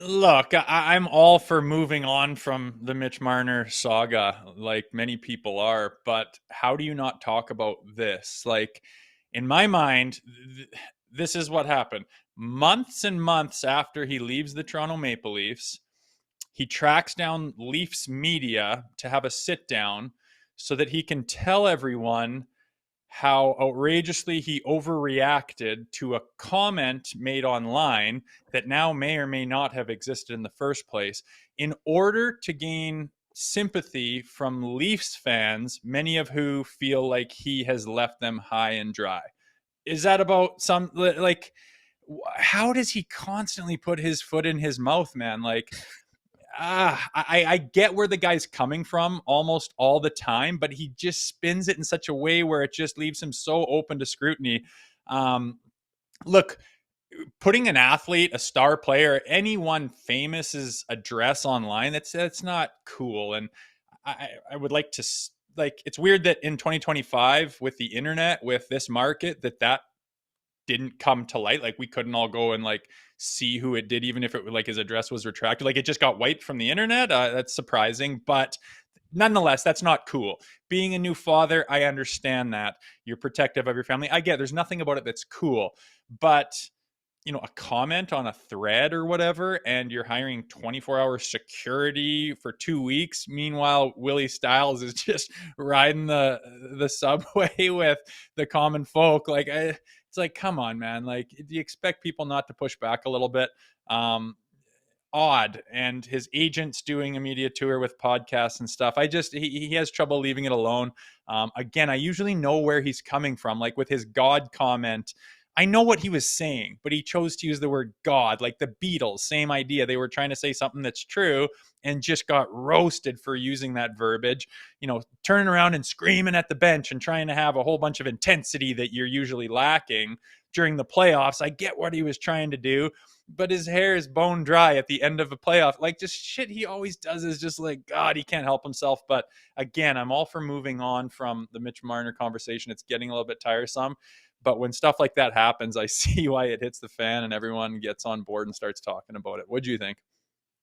Look, I'm all for moving on from the Mitch Marner saga, like many people are. But how do you not talk about this? Like, in my mind, this is what happened. Months and months after he leaves the Toronto Maple Leafs, he tracks down Leafs media to have a sit down so that he can tell everyone how outrageously he overreacted to a comment made online that now may or may not have existed in the first place in order to gain sympathy from Leafs fans, many of who feel like he has left them high and dry. Is that about some like how does he constantly put his foot in his mouth, man? Like I get where the guy's coming from almost all the time, but he just spins it in such a way where it just leaves him so open to scrutiny. Um, Look, putting an athlete, a star player, anyone famous's address online, that's not cool. And I would like to like it's weird that in 2025 with the internet, with this market, that didn't come to light. Like we couldn't all go and like see who it did, even if it like his address was retracted. Like it just got wiped from the internet. That's surprising, but nonetheless, that's not cool. Being a new father, I understand that you're protective of your family. I get there's nothing about it that's cool, but a comment on a thread or whatever, and you're hiring 24-hour security for 2 weeks. Meanwhile, Willie Styles is just riding the subway with the common folk. Like, it's like, come on, man. Like, do you expect people not to push back a little bit? Um, Odd. And his agent's doing a media tour with podcasts and stuff. He has trouble leaving it alone. Again, I usually know where he's coming from. Like with his God comment, I know what he was saying, but he chose to use the word God, like the Beatles, same idea. They were trying to say something that's true and just got roasted for using that verbiage, turning around and screaming at the bench and trying to have a whole bunch of intensity that you're usually lacking during the playoffs. I get what he was trying to do, but his hair is bone dry at the end of a playoff. Like just shit he always does is just like, God, he can't help himself. But again, I'm all for moving on from the Mitch Marner conversation. It's getting a little bit tiresome. But when stuff like that happens, I see why it hits the fan and everyone gets on board and starts talking about it. What do you think?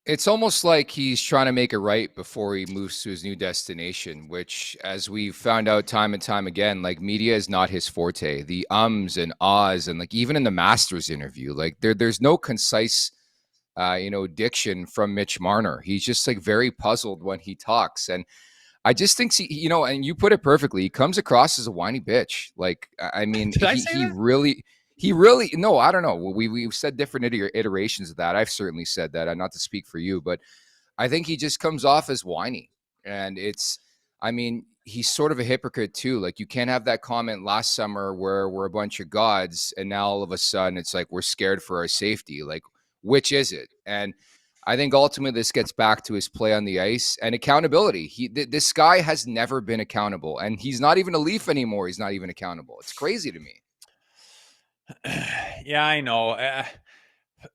It's almost like he's trying to make it right before he moves to his new destination, which, as we've found out time and time again, like media is not his forte. The ums and ahs, and like even in the Masters interview, like there's no concise, diction from Mitch Marner. He's just like very puzzled when he talks, and I just think and you put it perfectly. He comes across as a whiny bitch. Like, I mean, Did I he say he that? really. He really no, I don't know. We've said different iterations of that. I've certainly said that. Not to speak for you, but I think he just comes off as whiny. And I mean, he's sort of a hypocrite too. Like, you can't have that comment last summer where we're a bunch of gods, and now all of a sudden it's like we're scared for our safety. Like, which is it? And I think ultimately this gets back to his play on the ice and accountability. This guy has never been accountable, and he's not even a Leaf anymore. He's not even accountable. It's crazy to me. Yeah, I know.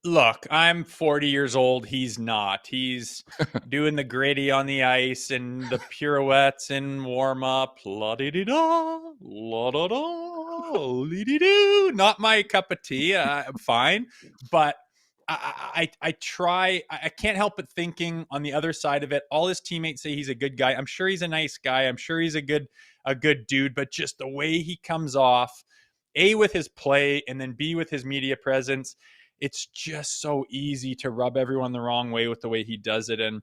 Look, I'm 40 years old. He's not. He's doing the gritty on the ice and the pirouettes and warm up. La di di da, la da da, li di do. Not my cup of tea. I'm fine, but I try. I can't help but thinking on the other side of it. All his teammates say he's a good guy. I'm sure he's a nice guy. I'm sure he's a good dude. But just the way he comes off, A, with his play, and then B, with his media presence, it's just so easy to rub everyone the wrong way with the way he does it. And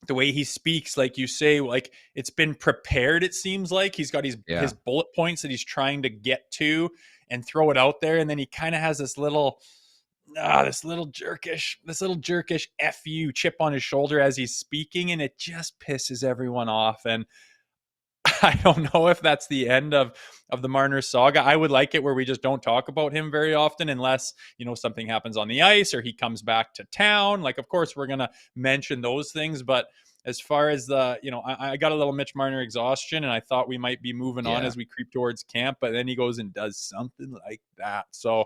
the way he speaks, like you say, like it's been prepared. It seems like he's got his Yeah. bullet points that he's trying to get to and throw it out there, and then he kind of has this little jerkish fu chip on his shoulder as he's speaking, and it just pisses everyone off. And I don't know if that's the end of the Marner saga. I would like it where we just don't talk about him very often unless, something happens on the ice or he comes back to town. Like, of course, we're going to mention those things. But as far as I got a little Mitch Marner exhaustion and I thought we might be moving on Yeah. as we creep towards camp. But then he goes and does something like that. So,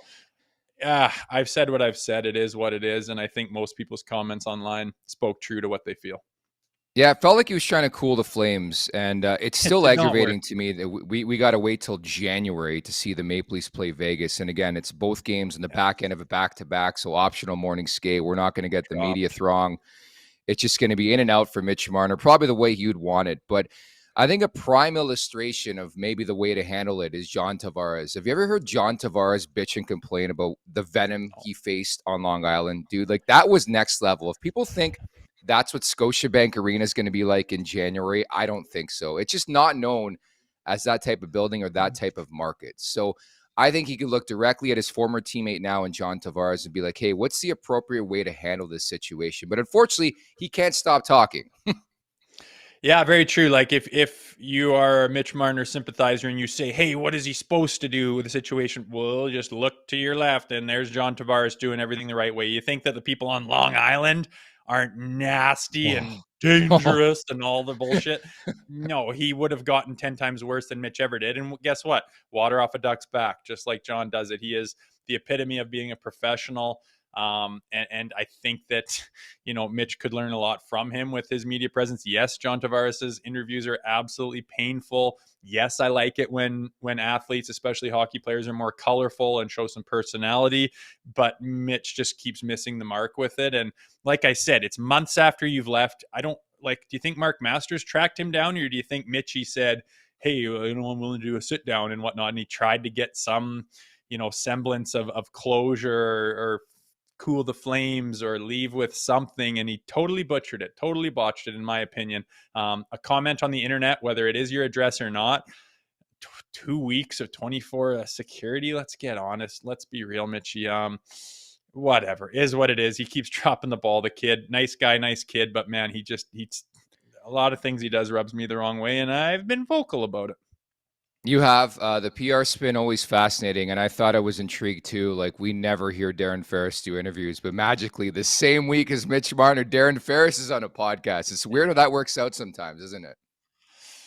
yeah, I've said what I've said. It is what it is. And I think most people's comments online spoke true to what they feel. Yeah, it felt like he was trying to cool the flames, and it's It still did not work. aggravating to me that we got to wait till January to see the Maple Leafs play Vegas. And again, it's both games in the Yeah, back end of a back-to-back, so optional morning skate. We're not going to get the media dropped. throng. It's just going to be in and out for Mitch Marner, probably the way you'd want it. But I think a prime illustration of maybe the way to handle it is John Tavares. Have you ever heard John Tavares bitch and complain about the venom he faced on Long Island? Dude, like that was next level. If people think that's what Scotiabank Arena is going to be like in January, I don't think so. It's just not known as that type of building or that type of market. So I think he could look directly at his former teammate now in John Tavares and be like, hey, what's the appropriate way to handle this situation? But unfortunately, he can't stop talking. Yeah, very true. Like if you are a Mitch Marner sympathizer and you say, "Hey, what is he supposed to do with the situation?" Well, just look to your left, and there's John Tavares doing everything the right way. You think that the people on Long Island aren't nasty and dangerous and all the bullshit? No, he would have gotten 10 times worse than Mitch ever did. And guess what? Water off a duck's back, just like John does it. He is the epitome of being a professional. And I think that, Mitch could learn a lot from him with his media presence. Yes, John Tavares's interviews are absolutely painful. Yes, I like it when athletes, especially hockey players, are more colorful and show some personality, but Mitch just keeps missing the mark with it. And like I said, it's months after you've left. Do you think Mark Masters tracked him down, or do you think Mitchie said, "Hey, I'm willing to do a sit down and whatnot," and he tried to get some, semblance of closure or cool the flames or leave with something, and he totally butchered it, totally botched it, in my opinion. A comment on the internet, whether it is your address or not, 2 weeks of 24 security. Let's get honest. Let's be real, Mitchie. Whatever is what it is. He keeps dropping the ball. The kid, nice guy, nice kid, but man, he's a lot of things he does rubs me the wrong way, and I've been vocal about it. You have the PR spin always fascinating, and I thought I was intrigued too. Like we never hear Darren Ferris do interviews, but magically the same week as Mitch Marner, Darren Ferris is on a podcast. It's weird how that works out sometimes, isn't it?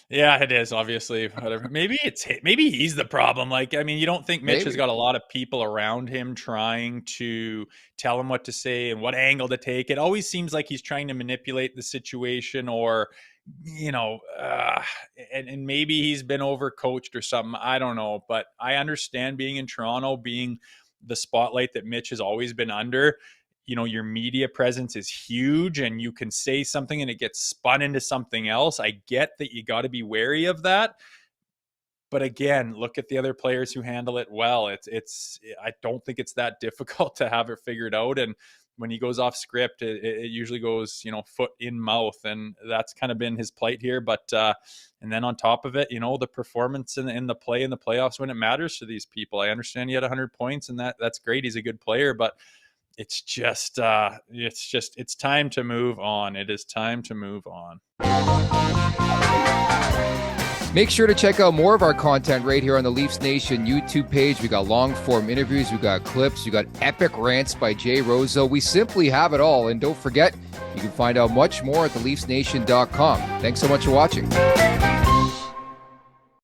Yeah, it is, obviously. Whatever. Maybe he's the problem. Like, I mean, you don't think Mitch has Maybe. got a lot of people around him trying to tell him what to say and what angle to take. It always seems like he's trying to manipulate the situation, or and maybe he's been overcoached or something. I don't know, but I understand being in Toronto, being the spotlight that Mitch has always been under. Your media presence is huge and you can say something and it gets spun into something else. I get that you got to be wary of that. But again, look at the other players who handle it well. I don't think it's that difficult to have it figured out. And when he goes off script, it usually goes, foot in mouth. And that's kind of been his plight here. But, and then on top of it, the performance in the play in the playoffs when it matters to these people. I understand he had 100 points and that's great. He's a good player, but it's time to move on. It is time to move on. Make sure to check out more of our content right here on the Leafs Nation YouTube page. We got long form interviews, we got clips, we got epic rants by Jay Rosehill. We simply have it all. And don't forget, you can find out much more at theleafsnation.com. Thanks so much for watching.